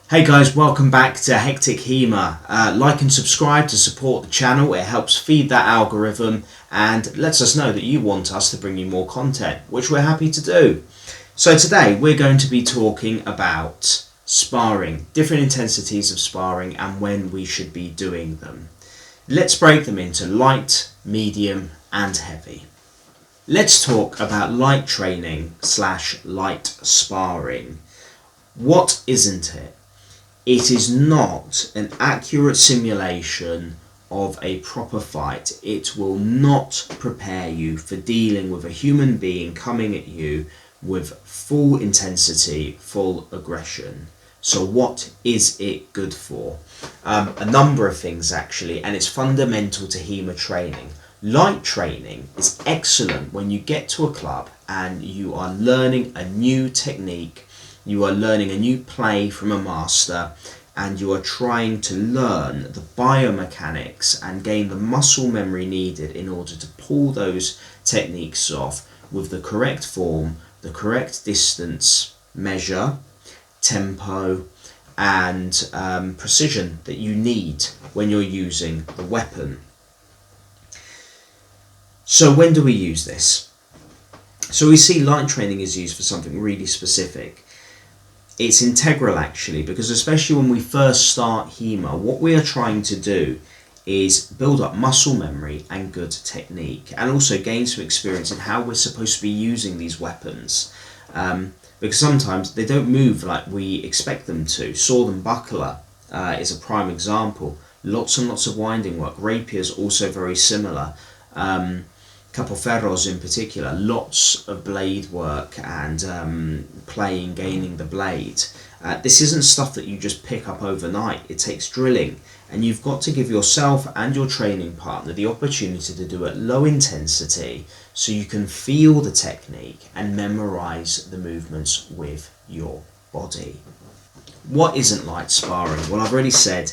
Hey guys, welcome back to Hectic HEMA. Like and subscribe to support the channel. It helps feed that algorithm and lets us know that you want us to bring you more content, which we're happy to do. So today we're going to be talking about sparring, different intensities of sparring and when we should be doing them. Let's break them into light, medium and heavy. Let's talk about light training / light sparring. What isn't it? It is not an accurate simulation of a proper fight. It will not prepare you for dealing with a human being coming at you with full intensity, full aggression. So what is it good for? A number of things actually, and it's fundamental to HEMA training. Light training is excellent when you get to a club and you are learning a new technique. You are learning a new play from a master and you are trying to learn the biomechanics and gain the muscle memory needed in order to pull those techniques off with the correct form, the correct distance, measure, tempo and precision that you need when you're using the weapon. So when do we use this? So we see light training is used for something really specific. It's integral actually, because especially when we first start HEMA, what we are trying to do is build up muscle memory and good technique, and also gain some experience in how we're supposed to be using these weapons. Because sometimes they don't move like we expect them to. Sword and buckler is a prime example. Lots and lots of winding work. Rapiers also very similar. Capoferros in particular, lots of blade work and playing, gaining the blade. This isn't stuff that you just pick up overnight. It takes drilling, and you've got to give yourself and your training partner the opportunity to do it low intensity so you can feel the technique and memorize the movements with your body. What isn't light sparring? Well, I've already said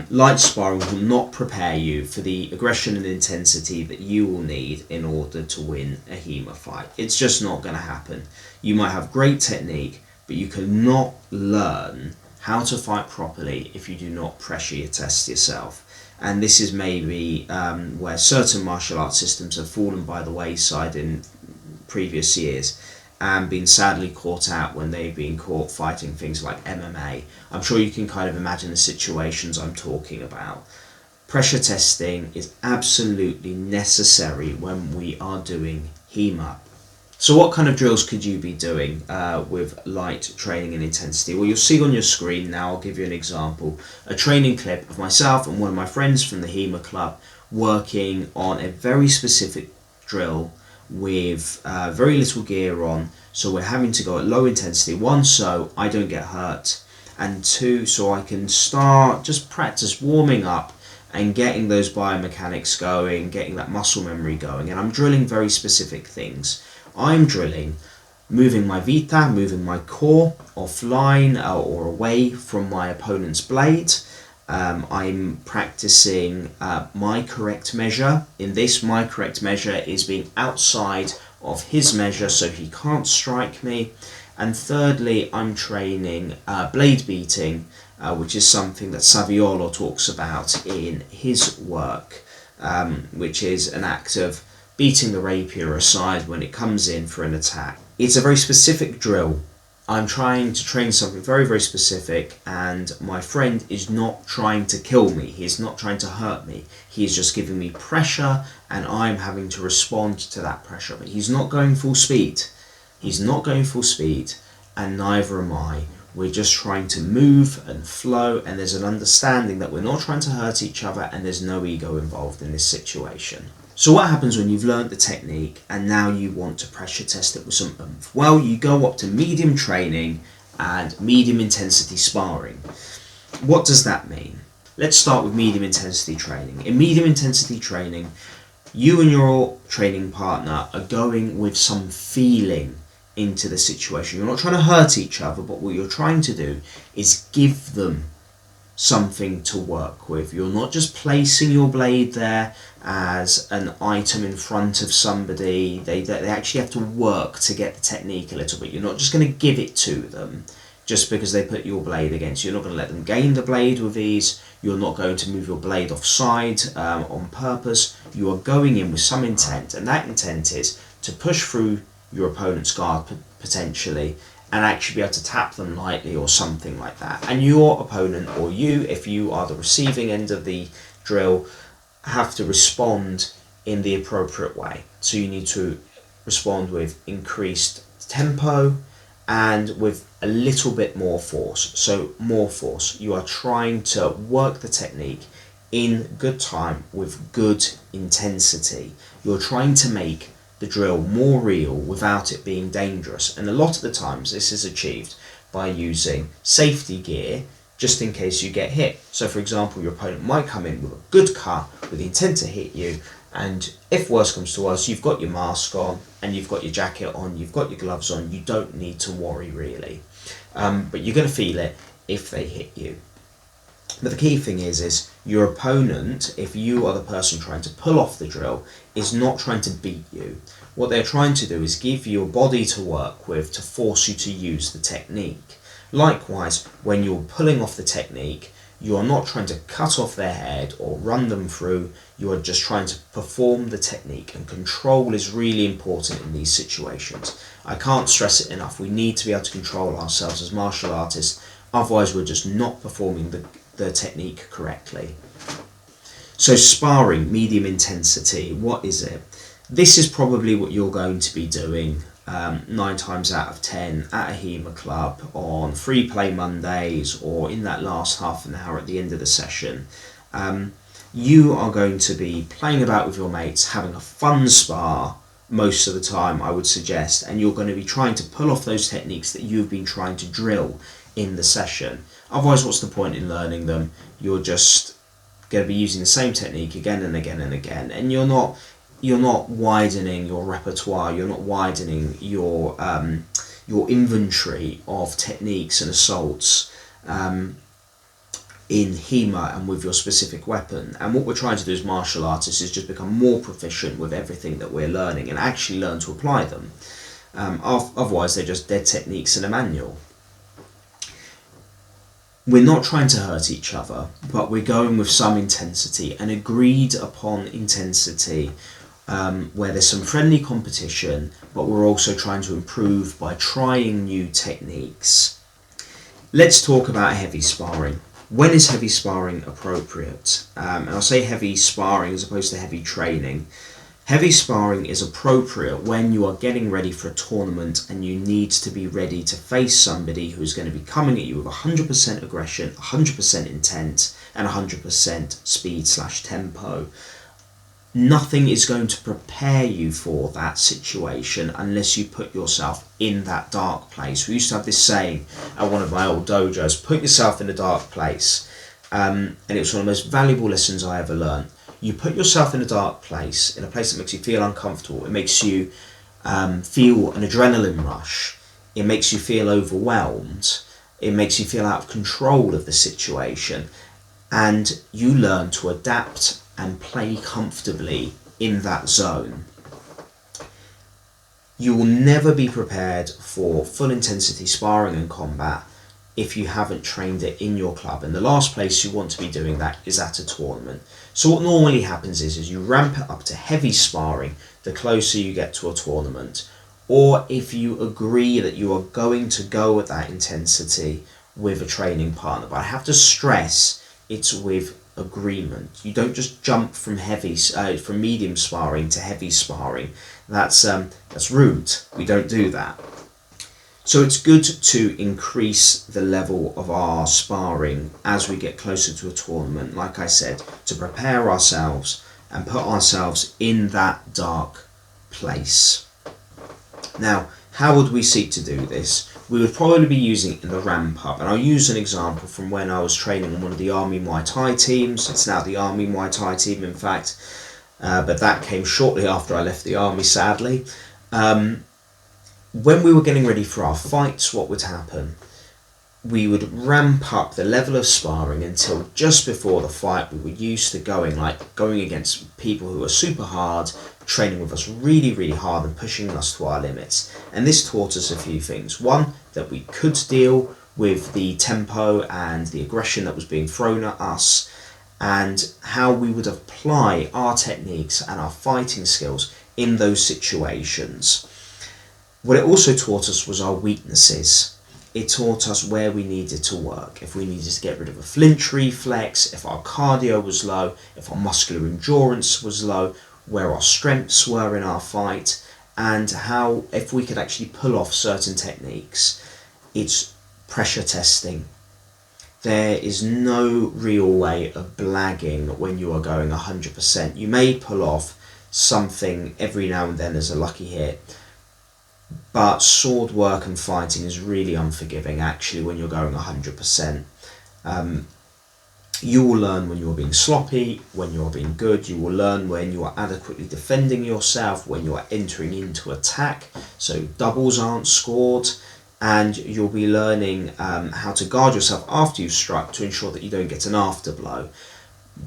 light sparring will not prepare you for the aggression and intensity that you will need in order to win a HEMA fight. It's just not going to happen. You might have great technique, but you cannot learn how to fight properly if you do not pressure test yourself. And this is maybe where certain martial arts systems have fallen by the wayside in previous years and been sadly caught out when they've been caught fighting things like MMA. I'm sure you can kind of imagine the situations I'm talking about. Pressure testing is absolutely necessary when we are doing HEMA. So what kind of drills could you be doing with light training and intensity? Well, you'll see on your screen now, I'll give you an example, a training clip of myself and one of my friends from the HEMA club working on a very specific drill with very little gear on, so we're having to go at low intensity. One, so I don't get hurt, and two, so I can start just practice warming up and getting those biomechanics going, getting that muscle memory going. And I'm drilling very specific things. I'm drilling moving my vita, moving my core offline or away from my opponent's blade. I'm practicing my correct measure. In this, my correct measure is being outside of his measure so he can't strike me. And thirdly, I'm training blade beating, which is something that Saviolo talks about in his work, which is an act of beating the rapier aside when it comes in for an attack. It's a very specific drill. I'm trying to train something very, very specific, and my friend is not trying to kill me. He's not trying to hurt me. He's just giving me pressure, and I'm having to respond to that pressure. But he's not going full speed. He's not going full speed, and neither am I. We're just trying to move and flow, and there's an understanding that we're not trying to hurt each other, and there's no ego involved in this situation. So what happens when you've learnt the technique and now you want to pressure test it with some oomph? Well, you go up to medium training and medium intensity sparring. What does that mean? Let's start with medium intensity training. In medium intensity training, you and your training partner are going with some feeling into the situation. You're not trying to hurt each other, but what you're trying to do is give them something to work with. You're not just placing your blade there as an item in front of somebody. They actually have to work to get the technique a little bit. You're not just going to give it to them. just because they put your blade against you. You're not going to let them gain the blade with ease. You're not going to move your blade offside on purpose. You are going in with some intent, and that intent is to push through your opponent's guard potentially and actually be able to tap them lightly or something like that. And your opponent, or you, if you are the receiving end of the drill, have to respond in the appropriate way. So you need to respond with increased tempo and with a little bit more force. So more force. You are trying to work the technique in good time with good intensity. You're trying to make the drill more real without it being dangerous. And a lot of the times this is achieved by using safety gear just in case you get hit. So for example, your opponent might come in with a good cut with the intent to hit you, and if worse comes to worse, you've got your mask on and you've got your jacket on, you've got your gloves on, you don't need to worry really. But you're going to feel it if they hit you. But the key thing is your opponent, if you are the person trying to pull off the drill, is not trying to beat you. What they're trying to do is give you a body to work with to force you to use the technique. Likewise, when you're pulling off the technique, you are not trying to cut off their head or run them through, you are just trying to perform the technique, and control is really important in these situations. I can't stress it enough, we need to be able to control ourselves as martial artists, otherwise we're just not performing the technique correctly. So sparring, medium intensity, what is it? This is probably what you're going to be doing 9 times out of 10 at a HEMA club on free play Mondays, or in that last half an hour at the end of the session. You are going to be playing about with your mates, having a fun spar most of the time, I would suggest, and you're going to be trying to pull off those techniques that you've been trying to drill in the session. Otherwise, what's the point in learning them? You're just going to be using the same technique again and again and again, and you're not widening your repertoire, you're not widening your inventory of techniques and assaults in HEMA and with your specific weapon. And what we're trying to do as martial artists is just become more proficient with everything that we're learning and actually learn to apply them. Otherwise they're just dead techniques in a manual. We're not trying to hurt each other, but we're going with some intensity, and agreed upon intensity, where there's some friendly competition, but we're also trying to improve by trying new techniques. Let's talk about heavy sparring. When is heavy sparring appropriate? And I'll say heavy sparring as opposed to heavy training. Heavy sparring is appropriate when you are getting ready for a tournament and you need to be ready to face somebody who's going to be coming at you with 100% aggression, 100% intent, and 100% speed/tempo. Nothing is going to prepare you for that situation unless you put yourself in that dark place. We used to have this saying at one of my old dojos, put yourself in a dark place. And it was one of the most valuable lessons I ever learned. You put yourself in a dark place, in a place that makes you feel uncomfortable. It makes you feel an adrenaline rush. It makes you feel overwhelmed. It makes you feel out of control of the situation. And you learn to adapt and play comfortably in that zone. You will never be prepared for full intensity sparring and combat if you haven't trained it in your club. And the last place you want to be doing that is at a tournament. So what normally happens is you ramp it up to heavy sparring the closer you get to a tournament, or if you agree that you are going to go at that intensity with a training partner. But I have to stress, it's with agreement. You don't just jump from from medium sparring to heavy sparring. That's rude. We don't do that. So it's good to increase the level of our sparring as we get closer to a tournament, like I said, to prepare ourselves and put ourselves in that dark place. Now, how would we seek to do this? We would probably be using it in the ramp up, and I'll use an example from when I was training on one of the Army Muay Thai teams. It's now the Army Muay Thai team, in fact, but that came shortly after I left the Army, sadly. When we were getting ready for our fights, what would happen? We would ramp up the level of sparring until just before the fight we were used to going against people who were super hard, training with us really, really hard and pushing us to our limits. And this taught us a few things. One, that we could deal with the tempo and the aggression that was being thrown at us, and how we would apply our techniques and our fighting skills in those situations. What it also taught us was our weaknesses. It taught us where we needed to work. If we needed to get rid of a flinch reflex, if our cardio was low, if our muscular endurance was low, where our strengths were in our fight, and how, if we could actually pull off certain techniques. It's pressure testing. There is no real way of blagging when you are going 100%. You may pull off something every now and then as a lucky hit, but sword work and fighting is really unforgiving actually when you're going 100%. You will learn when you're being sloppy, when you're being good. You will learn when you are adequately defending yourself, when you are entering into attack, so doubles aren't scored, and you'll be learning how to guard yourself after you've struck to ensure that you don't get an afterblow.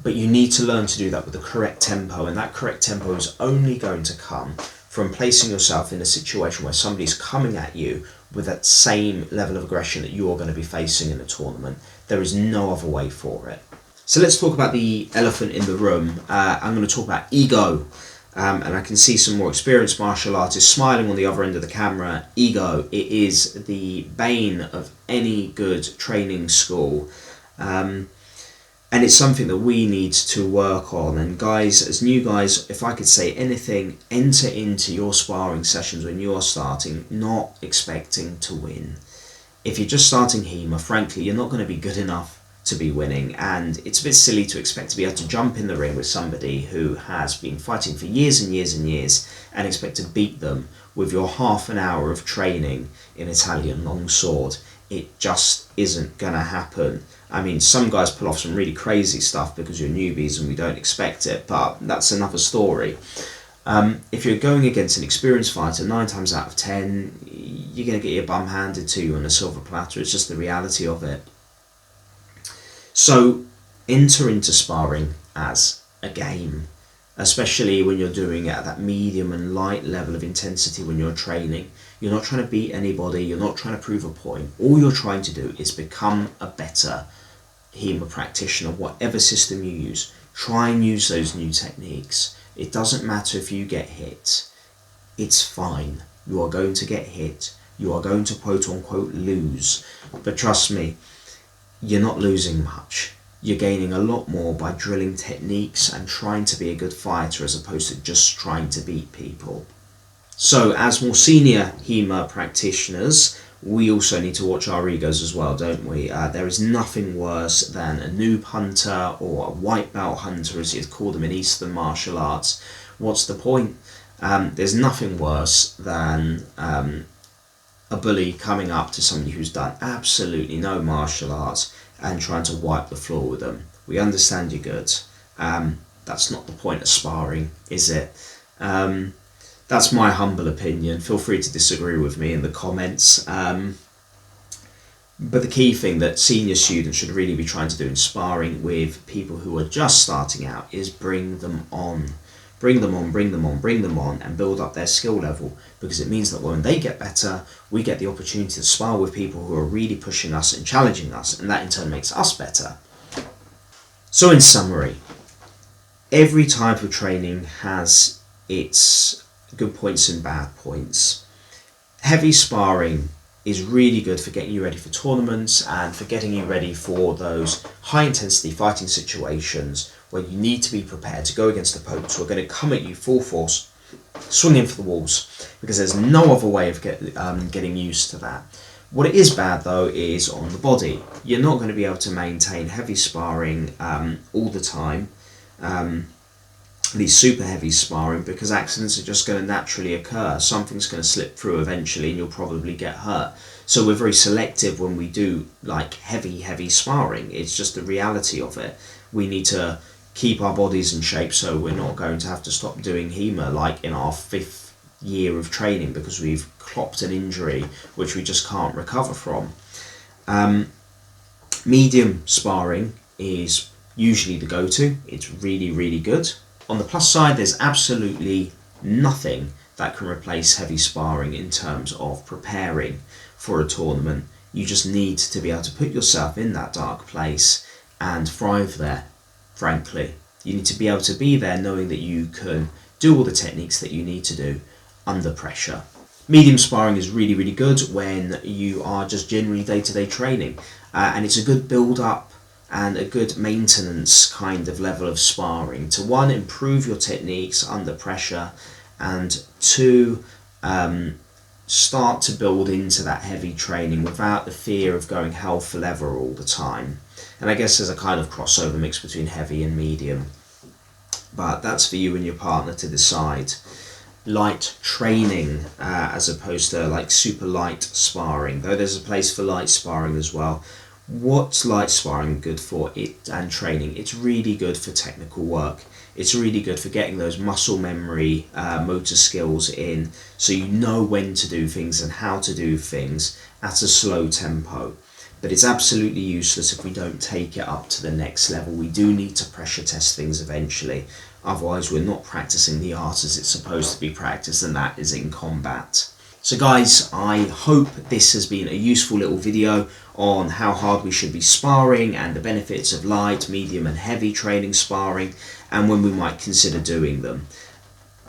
But you need to learn to do that with the correct tempo, and that correct tempo is only going to come from placing yourself in a situation where somebody's coming at you with that same level of aggression that you're going to be facing in a tournament. There is no other way for it. So let's talk about the elephant in the room. I'm going to talk about ego. And I can see some more experienced martial artists smiling on the other end of the camera. Ego, it is the bane of any good training school. And it's something that we need to work on. And guys, as new guys, if I could say anything, enter into your sparring sessions when you're starting not expecting to win. If you're just starting HEMA, frankly, you're not going to be good enough to be winning, and it's a bit silly to expect to be able to jump in the ring with somebody who has been fighting for years and years and years and expect to beat them with your half an hour of training in Italian longsword. It just isn't going to happen. I mean, some guys pull off some really crazy stuff because you're newbies and we don't expect it, but that's another story. If you're going against an experienced fighter, 9 times out of 10, you're going to get your bum handed to you on a silver platter. It's just the reality of it. So enter into sparring as a game, especially when you're doing it at that medium and light level of intensity when you're training. You're not trying to beat anybody, you're not trying to prove a point. All you're trying to do is become a better HEMA practitioner, whatever system you use. Try and use those new techniques. It doesn't matter if you get hit. It's fine. You are going to get hit. You are going to quote unquote lose. But trust me, you're not losing much. You're gaining a lot more by drilling techniques and trying to be a good fighter as opposed to just trying to beat people. So as more senior HEMA practitioners, we also need to watch our egos as well, don't we? There is nothing worse than a noob hunter or a white belt hunter, as you'd call them in Eastern martial arts. What's the point? There's nothing worse than a bully coming up to somebody who's done absolutely no martial arts and trying to wipe the floor with them. We understand you're good. That's not the point of sparring, is it? That's my humble opinion. Feel free to disagree with me in the comments. But the key thing that senior students should really be trying to do in sparring with people who are just starting out is bring them on. Bring them on, bring them on, bring them on, and build up their skill level, because it means that when they get better, we get the opportunity to spar with people who are really pushing us and challenging us, and that in turn makes us better. So in summary, every type of training has its good points and bad points. Heavy sparring is really good for getting you ready for tournaments and for getting you ready for those high intensity fighting situations where you need to be prepared to go against opponents who are going to come at you full force, swinging for the walls, because there's no other way of getting used to that. What it is bad though is on the body. You're not going to be able to maintain heavy sparring all the time, these super heavy sparring, because accidents are just going to naturally occur. Something's going to slip through eventually and you'll probably get hurt. So we're very selective when we do like heavy sparring. It's just the reality of it. We need to keep our bodies in shape so we're not going to have to stop doing HEMA like in our 5th year of training because we've clocked an injury which we just can't recover from. Medium sparring is usually the go-to. It's really good. On the plus side, there's absolutely nothing that can replace heavy sparring in terms of preparing for a tournament. You just need to be able to put yourself in that dark place and thrive there, frankly. You need to be able to be there knowing that you can do all the techniques that you need to do under pressure. Medium sparring is really, really good when you are just generally day-to-day training, and it's a good build-up and a good maintenance kind of level of sparring to, one, improve your techniques under pressure, and two, start to build into that heavy training without the fear of going hell for leather all the time. And I guess there's a kind of crossover mix between heavy and medium, but that's for you and your partner to decide. Light training as opposed to like super light sparring, though there's a place for light sparring as well. What's light sparring good for? It and training, it's really good for technical work. It's really good for getting those muscle memory, motor skills in, so you know when to do things and how to do things at a slow tempo. But it's absolutely useless if we don't take it up to the next level. We do need to pressure test things eventually. Otherwise, we're not practicing the art as it's supposed to be practiced, and that is in combat. So guys, I hope this has been a useful little video on how hard we should be sparring and the benefits of light, medium and heavy training sparring, and when we might consider doing them.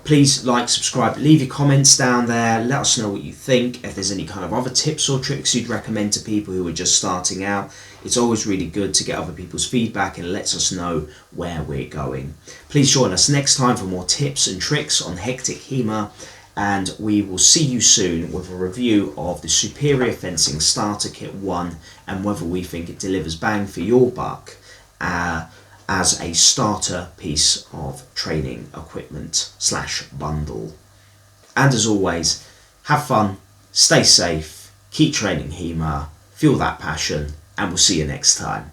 Please like, subscribe, leave your comments down there, let us know what you think. If there's any kind of other tips or tricks you'd recommend to people who are just starting out, it's always really good to get other people's feedback and it lets us know where we're going. Please join us next time for more tips and tricks on Hectic HEMA, and we will see you soon with a review of the Superior Fencing Starter Kit 1 and whether we think it delivers bang for your buck as a starter piece of training equipment / bundle. And as always, have fun, stay safe, keep training HEMA, feel that passion, and we'll see you next time.